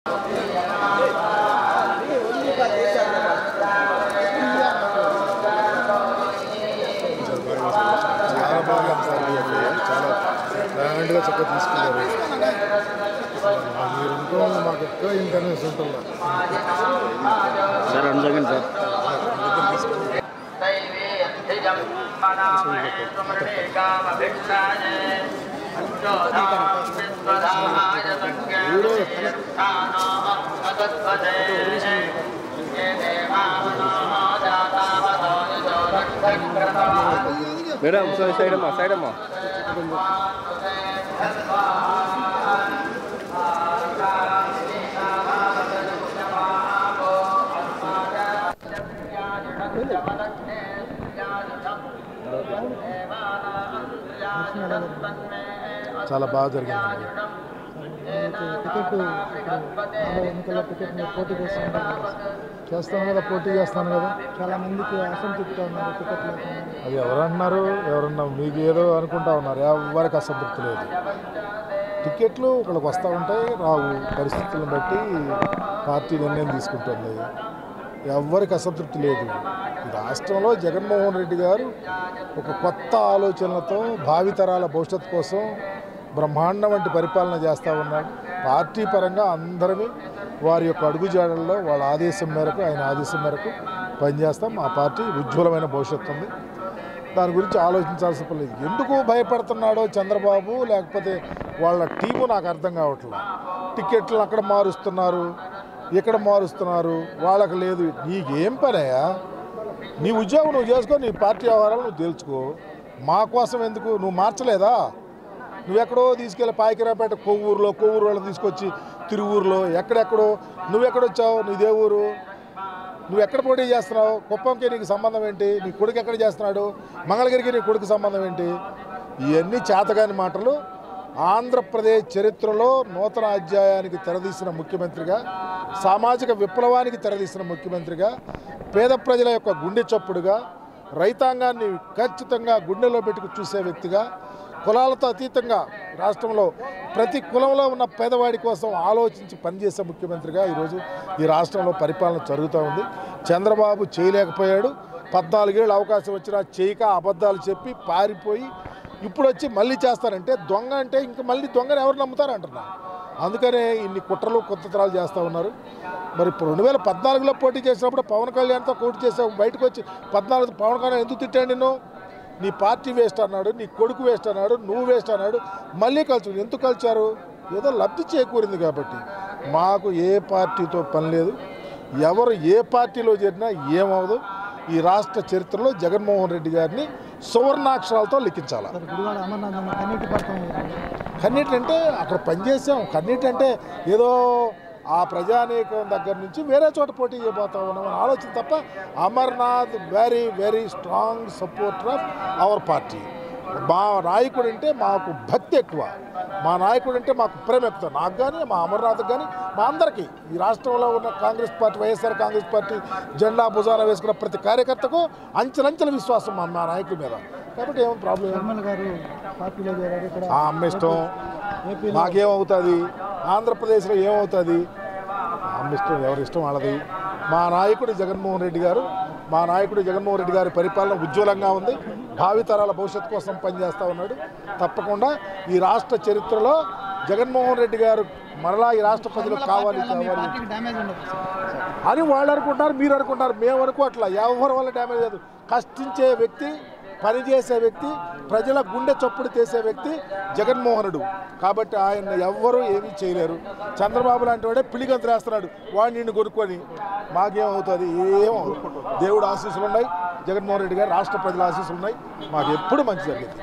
చాలా బాగా చాలా గ్రాండ్గా చక్కగా తీసుకున్నారు. మీరు అనుకోవాలి మాకు ఎక్కువ ఇంటర్నెస్ ఉంటుందా సార్ అనుజగండి సార్ మేడం సైడ్ అమ్మా సైడ్ అమ్మా చాలా బాగా జరిగింది. టికెట్ ఎన్నికల్లో టికెట్ మీరు పోటీ చేస్తాను కదా, పోటీ చేస్తాను కదా, చాలా మందికి అసంతృప్తి ఉన్నారు టికెట్ లేకుండా. అది ఎవరన్నారు, ఎవరన్నా మీకు ఏదో అనుకుంటా ఉన్నారు, ఎవరికి అసంతృప్తి లేదు. టికెట్లు ఒకళ్ళకి వస్తూ ఉంటాయి, రావు. పరిస్థితులను బట్టి పార్టీ నిర్ణయం తీసుకుంటుంది. ఎవరికి అసంతృప్తి లేదు. ఈ రాష్ట్రంలో జగన్మోహన్ రెడ్డి గారు ఒక కొత్త ఆలోచనలతో భావితరాల భవిష్యత్తు కోసం బ్రహ్మాండం వంటి పరిపాలన చేస్తూ ఉన్నాడు. పార్టీ పరంగా అందరమీ వారి యొక్క అడుగుజాడల్లో వాళ్ళ ఆదేశం మేరకు, ఆయన ఆదేశం మేరకు పనిచేస్తాం. ఆ పార్టీ ఉజ్వలమైన భవిష్యత్తు ఉంది. దాని గురించి ఆలోచించాల్సిన పని లేదు. ఎందుకు భయపడుతున్నాడో చంద్రబాబు లేకపోతే వాళ్ళ టీము నాకు అర్థం కావట్లేదు. టికెట్లు అక్కడ మారుస్తున్నారు, ఇక్కడ మారుస్తున్నారు, వాళ్ళకి లేదు. నీకేం పనయ్యా? నీ ఉద్యోగం నువ్వు చేసుకో, నీ పార్టీ వ్యవహారాలు నువ్వు తేల్చుకో. మా కోసం ఎందుకు? నువ్వు మార్చలేదా? నువ్వెక్కడో తీసుకెళ్ళి పాయకిరాపేట కొవ్వూరులో వాళ్ళని తీసుకొచ్చి తిరువూరులో ఎక్కడెక్కడో నువ్వెక్కడొచ్చావు? నీదే ఊరు? నువ్వు ఎక్కడ పోటీ చేస్తున్నావు? కుప్పంకి నీకు సంబంధం ఏంటి? నీ కొడుకు ఎక్కడ చేస్తున్నాడు? మంగళగిరికి నీ కొడుకు సంబంధం ఏంటి? ఇవన్నీ చేతగాని మాటలు. ఆంధ్రప్రదేశ్ చరిత్రలో నూతన అధ్యాయానికి తెరదీసిన ముఖ్యమంత్రిగా, సామాజిక విప్లవానికి తెరదీసిన ముఖ్యమంత్రిగా, పేద ప్రజల యొక్క గుండె చప్పుడుగా, రైతాంగాన్ని ఖచ్చితంగా గుండెలో పెట్టుకు చూసే వ్యక్తిగా, కులాలతో అతీతంగా రాష్ట్రంలో ప్రతి కులంలో ఉన్న పేదవాడి కోసం ఆలోచించి పనిచేసే ముఖ్యమంత్రిగా ఈరోజు ఈ రాష్ట్రంలో పరిపాలన జరుగుతూ ఉంది. చంద్రబాబు చేయలేకపోయాడు. 14 ఏళ్ళు అవకాశం వచ్చినా చేయక అబద్ధాలు చెప్పి పారిపోయి ఇప్పుడు వచ్చి మళ్ళీ చేస్తారంటే దొంగ అంటే ఇంక మళ్ళీ దొంగని ఎవరు నమ్ముతారంటున్నా. అందుకనే ఇన్ని కుట్రలు కుతంత్రాలు చేస్తూ ఉన్నారు. మరి 2014లో పోటీ చేసినప్పుడు పవన్ కళ్యాణ్తో పోటీ చేసావు, బయటకు వచ్చి 14 పవన్ కళ్యాణ్ ఎందుకు తిట్టాడు? నిన్ను నీ పార్టీ వేస్ట్ అన్నాడు, నీ కొడుకు వేస్ట్ అన్నాడు, నువ్వు వేస్ట్ అన్నాడు. మళ్ళీ కలిసి ఎందుకు కలిచారు? ఏదో లబ్ధి చేకూరింది కాబట్టి. మాకు ఏ పార్టీతో పని లేదు. ఎవరు ఏ పార్టీలో చేరినా ఏమవదు. ఈ రాష్ట్ర చరిత్రలో జగన్మోహన్ రెడ్డి గారిని సువర్ణాక్షరాలతో లిఖించాలి. కన్నీటి అంటే అక్కడ పనిచేసాం. కన్నీటి అంటే ఏదో ఆ ప్రజానీకం దగ్గర నుంచి వేరే చోట పోటీ చేయబోతా ఉన్నామని ఆలోచన తప్ప Amarnath very very strong supporter of our party. మా నాయకుడు అంటే మాకు భక్తి ఎక్కువ, మా నాయకుడు అంటే మాకు ప్రేమ ఎక్కువ. నాకు కానీ, మా అమర్నాథ్కి కానీ, మా అందరికీ ఈ రాష్ట్రంలో ఉన్న కాంగ్రెస్ పార్టీ, వైఎస్ఆర్ కాంగ్రెస్ పార్టీ జెండా భుజాన వేసుకున్న ప్రతి కార్యకర్తకు అంచెలంచెల విశ్వాసం మా నాయకుడి మీద. కాబట్టి ఏమో ప్రాబ్లం. ఆ అమ్మ ఇష్టం, మాకేమవుతుంది? ఆంధ్రప్రదేశ్లో ఏమవుతుంది? అమ్మ ఇష్టం, ఎవరి ఇష్టం వాళ్ళది. మా నాయకుడు జగన్మోహన్ రెడ్డి గారు, మా నాయకుడు జగన్మోహన్ రెడ్డి గారి పరిపాలన ఉజ్వలంగా ఉంది. భావితరాల భవిష్యత్తు కోసం పనిచేస్తూ ఉన్నాడు. తప్పకుండా ఈ రాష్ట్ర చరిత్రలో జగన్మోహన్ రెడ్డి గారు మరలా ఈ రాష్ట్ర ప్రజలకు కావాలి అని వాళ్ళు అనుకుంటారు, మీరు అనుకుంటారు. మేము అనుకోవట్లా. ఎవరి వల్ల డ్యామేజ్ లేదు. కష్టించే వ్యక్తి, పనిచేసే వ్యక్తి, ప్రజల గుండె చప్పుడు చేసే వ్యక్తి జగన్మోహనుడు. కాబట్టి ఆయన ఎవ్వరూ ఏమీ చేయలేరు. చంద్రబాబు లాంటి వాడే పిలిగంతులు వేస్తున్నాడు వాడిని నిన్ను కొనుక్కొని. మాకేమవుతుంది? ఏమవుతుంది? దేవుడు ఆశీస్సులు ఉన్నాయి, జగన్మోహన్ రెడ్డి గారు రాష్ట్ర ప్రజల ఆశీస్సులు ఉన్నాయి. మాకు ఎప్పుడు మంచి జరిగింది.